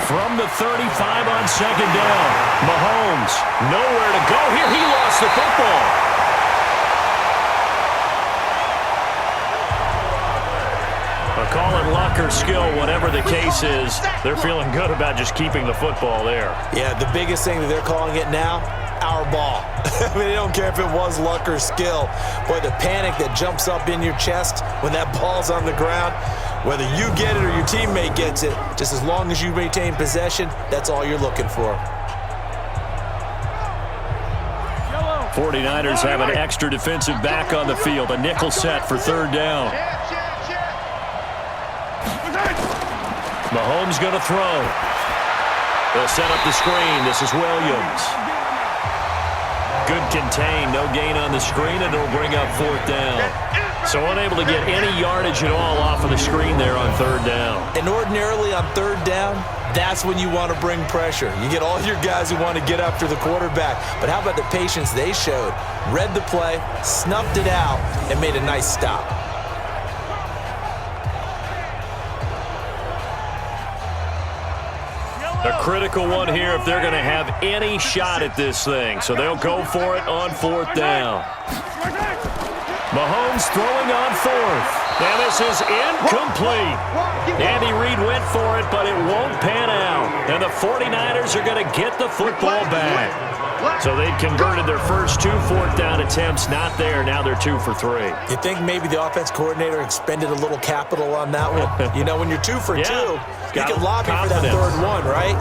From the 35 on 2nd down, Mahomes, nowhere to go here. He lost the football. A call it luck or skill, whatever the case is, they're feeling good about just keeping the football there. Yeah, the biggest thing that they're calling it now, our ball. I mean, they don't care if it was luck or skill. Boy, the panic that jumps up in your chest when that ball's on the ground, whether you get it or your teammate gets it, just as long as you maintain possession, that's all you're looking for. 49ers have an extra defensive back on the field, a nickel set for 3rd down. Mahomes going to throw. They'll set up the screen. This is Williams. Good contain, no gain on the screen, and it'll bring up 4th down. So unable to get any yardage at all off of the screen there on 3rd down. And ordinarily on 3rd down, that's when you want to bring pressure. You get all your guys who want to get after the quarterback. But how about the patience they showed? Read the play, snuffed it out, and made a nice stop. A critical one here if they're going to have any shot at this thing. So they'll go for it on 4th down. Mahomes throwing on 4th. And this is incomplete. Andy Reid went for it, but it won't pan out. And the 49ers are going to get the football back. So they'd converted their first 2 fourth-down attempts. Not there. Now they're 2 for 3. You think maybe the offense coordinator expended a little capital on that one? You know, when you're 2 for 2, you can lobby for that third one, right?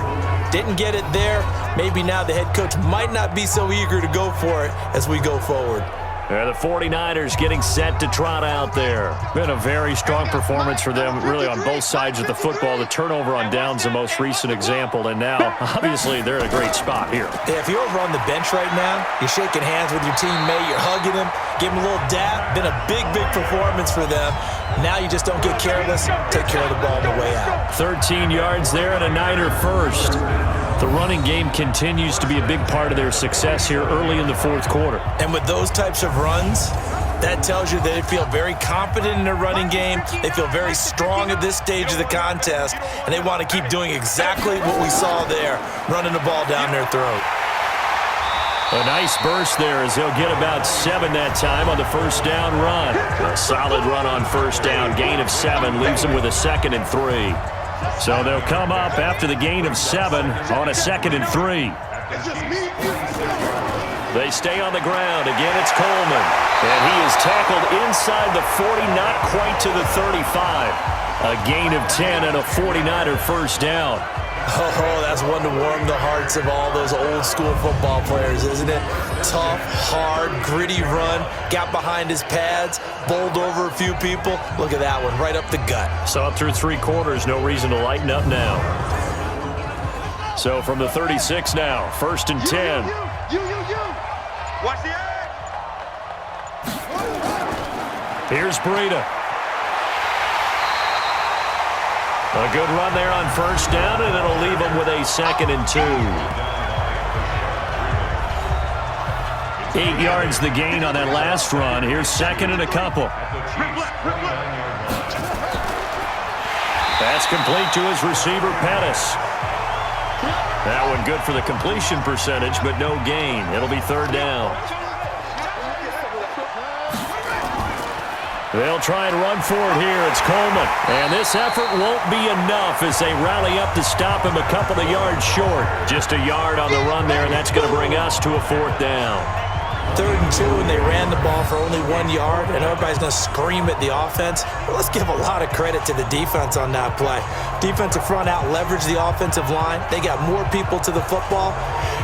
Didn't get it there. Maybe now the head coach might not be so eager to go for it as we go forward. The 49ers getting set to trot out there. Been a very strong performance for them, really, on both sides of the football. The turnover on downs, the most recent example, and now, obviously, they're in a great spot here. Yeah, if you're over on the bench right now, you're shaking hands with your teammate, you're hugging him, giving him a little dap. Been a big, big performance for them. Now you just don't get careless. Take care of the ball on the way out. 13 yards there and a Niner first. The running game continues to be a big part of their success here early in the fourth quarter. And with those types of runs, that tells you that they feel very confident in their running game. They feel very strong at this stage of the contest, and they want to keep doing exactly what we saw there, running the ball down their throat. A nice burst there as they'll get about 7 that time on the first down run. A solid run on first down. Gain of 7 leaves them with a 2nd and 3. So they'll come up after the gain of 7 on a 2nd and 3. They stay on the ground. Again, it's Coleman. And he is tackled inside the 40, not quite to the 35. A gain of 10 and a 49er first down. Oh, that's one to warm the hearts of all those old school football players, isn't it? Tough, hard, gritty run. Got behind his pads, bowled over a few people. Look at that one, right up the gut. So up through 3 quarters, no reason to lighten up now. So from the 36 now, 1st and 10. Watch the edge. Here's Breida. A good run there on first down, and it'll leave them with a 2nd and 2. 8 yards the gain on that last run. Here's 2nd and a couple. That's complete to his receiver, Pettis. That one good for the completion percentage, but no gain. It'll be 3rd down. They'll try and run for it here. It's Coleman. And this effort won't be enough as they rally up to stop him a couple of yards short. Just a yard on the run there, and that's going to bring us to a 4th down. 3rd and 2, and they ran the ball for only 1 yard, and everybody's going to scream at the offense. Well, let's give a lot of credit to the defense on that play. Defensive front out leveraged the offensive line. They got more people to the football.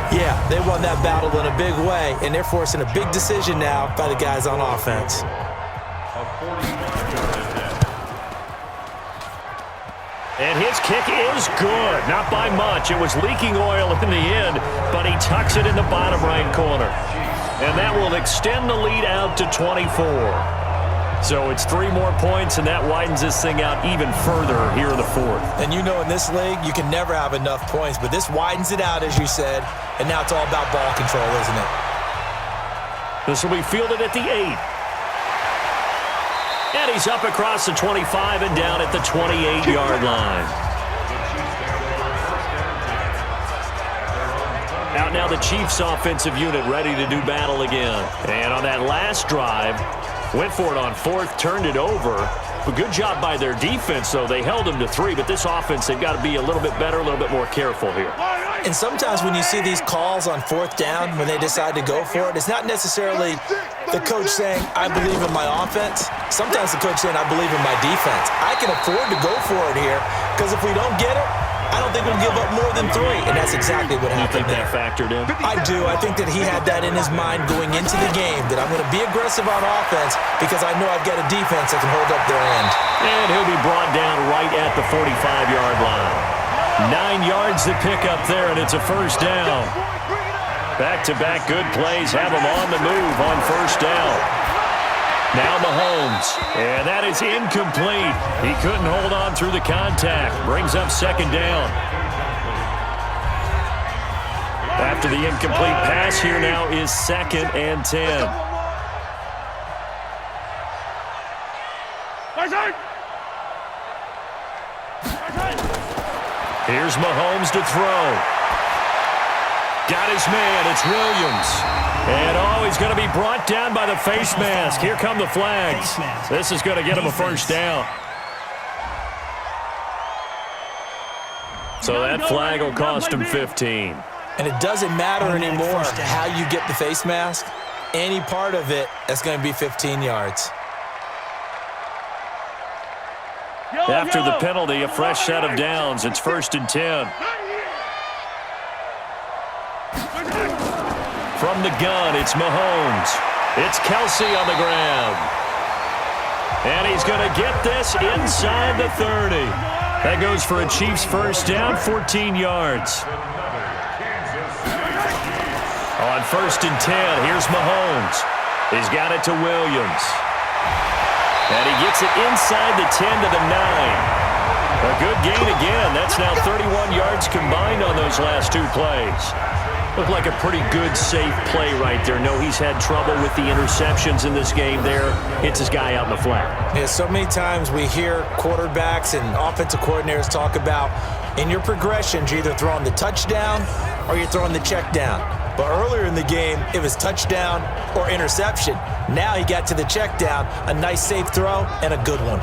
Yeah, they won that battle in a big way, and they're forcing a big decision now by the guys on offense. And his kick is good. Not by much. It was leaking oil in the end, but he tucks it in the bottom right corner. And that will extend the lead out to 24. So it's 3 more points, and that widens this thing out even further here in the 4th. And you know in this league, you can never have enough points, but this widens it out, as you said, and now it's all about ball control, isn't it? This will be fielded at the 8. And he's up across the 25 and down at the 28-yard line. Out now the Chiefs offensive unit ready to do battle again. And on that last drive, went for it on 4th, turned it over. A good job by their defense, though. They held them to 3, but this offense, they've got to be a little bit better, a little bit more careful here. And sometimes when you see these calls on 4th down, when they decide to go for it, it's not necessarily the coach saying, I believe in my offense. Sometimes the coach saying, I believe in my defense. I can afford to go for it here, because if we don't get it, I don't think we'll give up more than 3, and that's exactly what happened there. You think that factored in? I do. I think that he had that in his mind going into the game, that I'm going to be aggressive on offense because I know I've got a defense that can hold up their end. And he'll be brought down right at the 45-yard line. 9 yards to pick up there, and it's a first down. Back-to-back good plays have him on the move on first down. Now Mahomes, and that is incomplete. He couldn't hold on through the contact. Brings up 2nd down. After the incomplete pass, here now is 2nd and 10. Here's Mahomes to throw. Got his man. It's Williams. And, he's going to be brought down by the face mask. Here come the flags. This is going to get him a first down. So that flag will cost him 15. And it doesn't matter anymore how you get the face mask. Any part of it, that's going to be 15 yards. After the penalty, a fresh set of downs. It's 1st and 10. From the gun, it's Mahomes. It's Kelsey on the ground. And he's going to get this inside the 30. That goes for a Chiefs first down, 14 yards. On 1st and 10, here's Mahomes. He's got it to Williams. And he gets it inside the 10 to the 9. A good gain again. That's now 31 yards combined on those last 2 plays. Looked like a pretty good, safe play right there. No, he's had trouble with the interceptions in this game there. Hits his guy out in the flat. Yeah, so many times we hear quarterbacks and offensive coordinators talk about in your progressions, you're either throwing the touchdown or you're throwing the check down. But earlier in the game, it was touchdown or interception. Now he got to the check down, a nice safe throw, and a good one.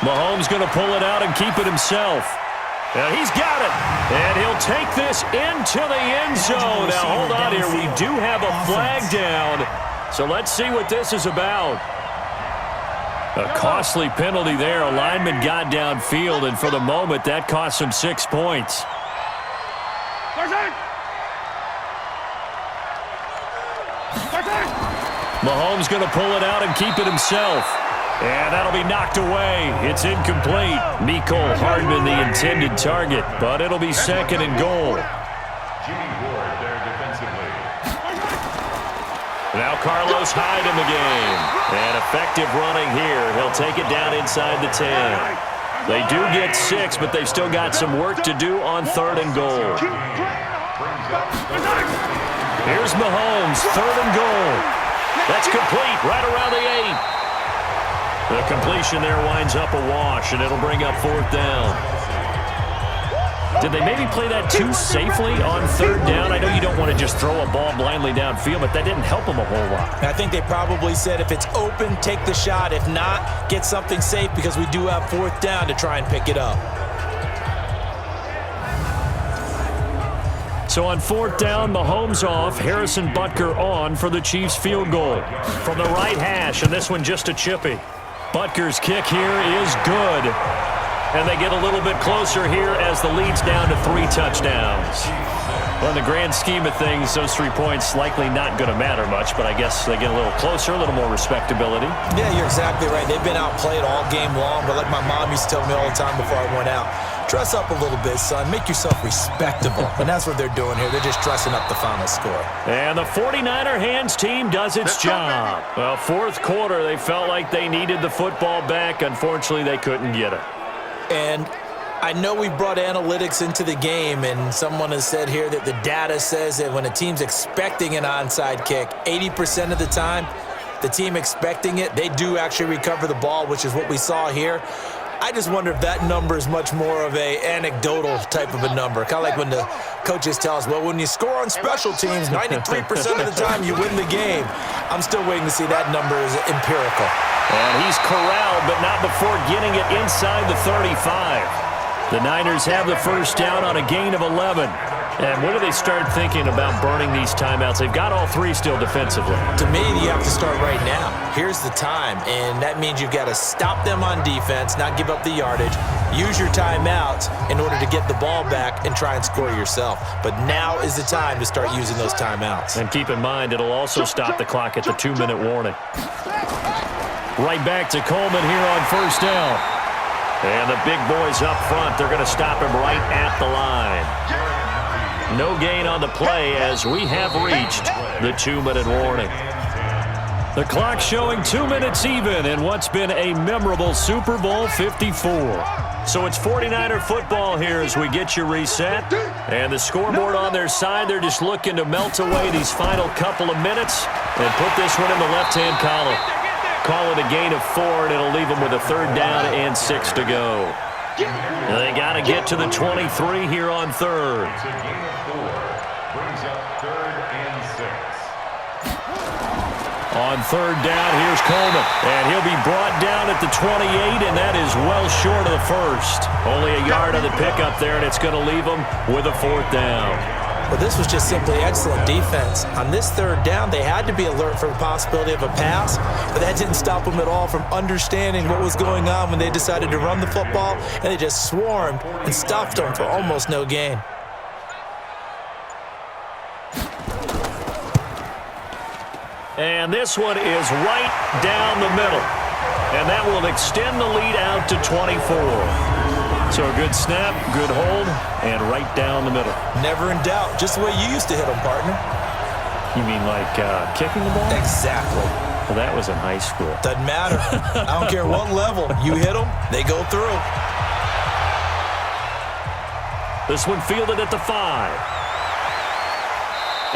Mahomes going to pull it out and keep it himself. And he's got it. And he'll take this into the end zone. Now, hold on here. We do have a flag down. So let's see what this is about. A costly penalty there. A lineman got downfield, and for the moment, that cost him 6 points. Mahomes going to pull it out and keep it himself. And that'll be knocked away. It's incomplete. Mecole Hardman, the intended target, but it'll be 2nd and goal. Now Carlos Hyde in the game. And effective running here. He'll take it down inside the 10. They do get 6, but they've still got some work to do on 3rd and goal. Here's Mahomes, 3rd and goal. That's complete right around the 8. The completion there winds up a wash, and it'll bring up 4th down. Did they maybe play that too safely on 3rd down? I know you don't want to just throw a ball blindly downfield, but that didn't help them a whole lot. I think they probably said if it's open, take the shot. If not, get something safe because we do have 4th down to try and pick it up. So on 4th down, Mahomes off, Harrison Butker on for the Chiefs field goal. From the right hash, and this one just a chippy. Butker's kick here is good. And they get a little bit closer here as the lead's down to 3 touchdowns. Well, in the grand scheme of things, those 3 points likely not going to matter much, but I guess they get a little closer, a little more respectability. Yeah, you're exactly right. They've been outplayed all game long, but like my mom used to tell me all the time before I went out, dress up a little bit, son. Make yourself respectable. And that's what they're doing here. They're just dressing up the final score. And the 49er hands team does its job. Well, 4th quarter, they felt like they needed the football back. Unfortunately, they couldn't get it. And I know we brought analytics into the game, and someone has said here that the data says that when a team's expecting an onside kick, 80% of the time, the team expecting it, they do actually recover the ball, which is what we saw here. I just wonder if that number is much more of a anecdotal type of a number. Kind of like when the coaches tell us, well, when you score on special teams, 93% of the time you win the game. I'm still waiting to see that number is empirical. And he's corralled, but not before getting it inside the 35. The Niners have the first down on a gain of 11. And when do they start thinking about burning these timeouts? They've got all 3 still defensively. To me, you have to start right now. Here's the time, and that means you've got to stop them on defense, not give up the yardage, use your timeouts in order to get the ball back and try and score yourself. But now is the time to start using those timeouts. And keep in mind, it'll also stop the clock at the 2-minute warning. Right back to Coleman here on first down. And the big boys up front, they're going to stop him right at the line. No gain on the play as we have reached the 2-minute warning. The clock showing 2 minutes even in what's been a memorable Super Bowl 54. So it's 49er football here as we get you reset. And the scoreboard on their side, they're just looking to melt away these final couple of minutes and put this one in the left-hand column. Call it a gain of 4, and it'll leave them with a 3rd down and 6 to go. They got to get to the 23 here on third. It's a gain of 4. Brings up 3rd and 6. On third down, here's Coleman. And he'll be brought down at the 28, and that is well short of the first. Only a yard on the pickup there, and it's going to leave him with a 4th down. Well, this was just simply excellent defense. On this 3rd down, they had to be alert for the possibility of a pass, but that didn't stop them at all from understanding what was going on when they decided to run the football, and they just swarmed and stuffed them for almost no gain. And this one is right down the middle, and that will extend the lead out to 24. So a good snap, good hold, and right down the middle. Never in doubt. Just the way you used to hit them, partner. You mean like kicking the ball? Exactly. Well, that was in high school. Doesn't matter. I don't care what level. You hit them, they go through. This one fielded at the 5.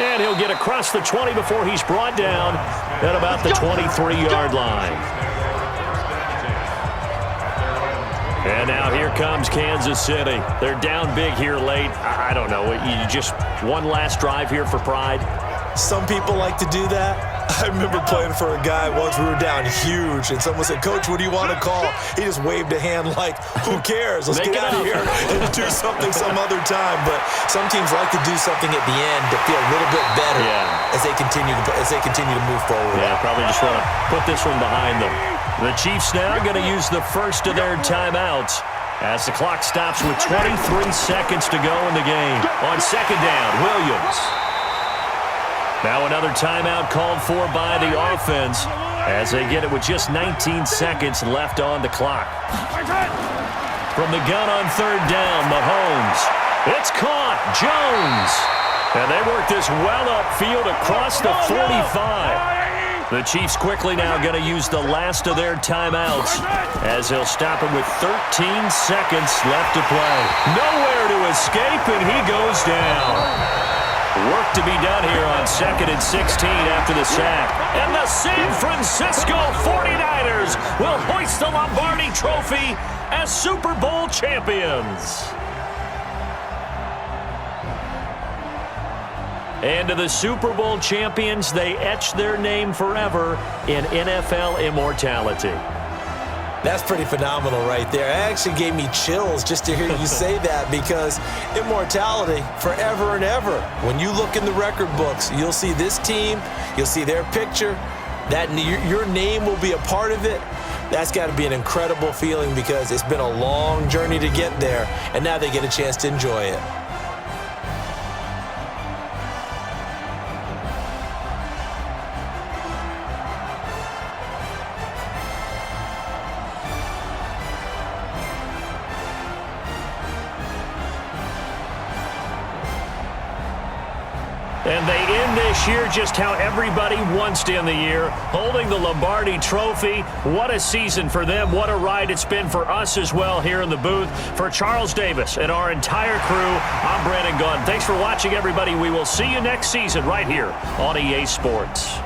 And he'll get across the 20 before he's brought down at about the 23-yard line. And now here comes Kansas City. They're down big here late. I don't know. You just one last drive here for pride? Some people like to do that. I remember playing for a guy once. We were down huge, and someone said, "Coach, what do you want to call?" He just waved a hand like, "Who cares? Let's get out of here and do something some other time." But some teams like to do something at the end to feel a little bit better as they continue to move forward. Yeah, probably just want to put this one behind them. The Chiefs now going to use the first of their timeouts as the clock stops with 23 seconds to go in the game. On 2nd down, Williams. Now another timeout called for by the offense as they get it with just 19 seconds left on the clock. From the gun on 3rd down, Mahomes. It's caught. Jones. And they work this well upfield across the 45. The Chiefs quickly now going to use the last of their timeouts as they'll stop him with 13 seconds left to play. Nowhere to escape, and he goes down. Work to be done here on 2nd and 16 after the sack. And the San Francisco 49ers will hoist the Lombardi Trophy as Super Bowl champions. And to the Super Bowl champions, they etch their name forever in NFL immortality. That's pretty phenomenal right there. It actually gave me chills just to hear you say that, because immortality forever and ever. When you look in the record books, you'll see this team, you'll see their picture, that your name will be a part of it. That's got to be an incredible feeling, because it's been a long journey to get there, and now they get a chance to enjoy it. And they end this year just how everybody wants to end the year, holding the Lombardi Trophy. What a season for them. What a ride it's been for us as well here in the booth. For Charles Davis and our entire crew, I'm Brandon Gaudin. Thanks for watching, everybody. We will see you next season right here on EA Sports.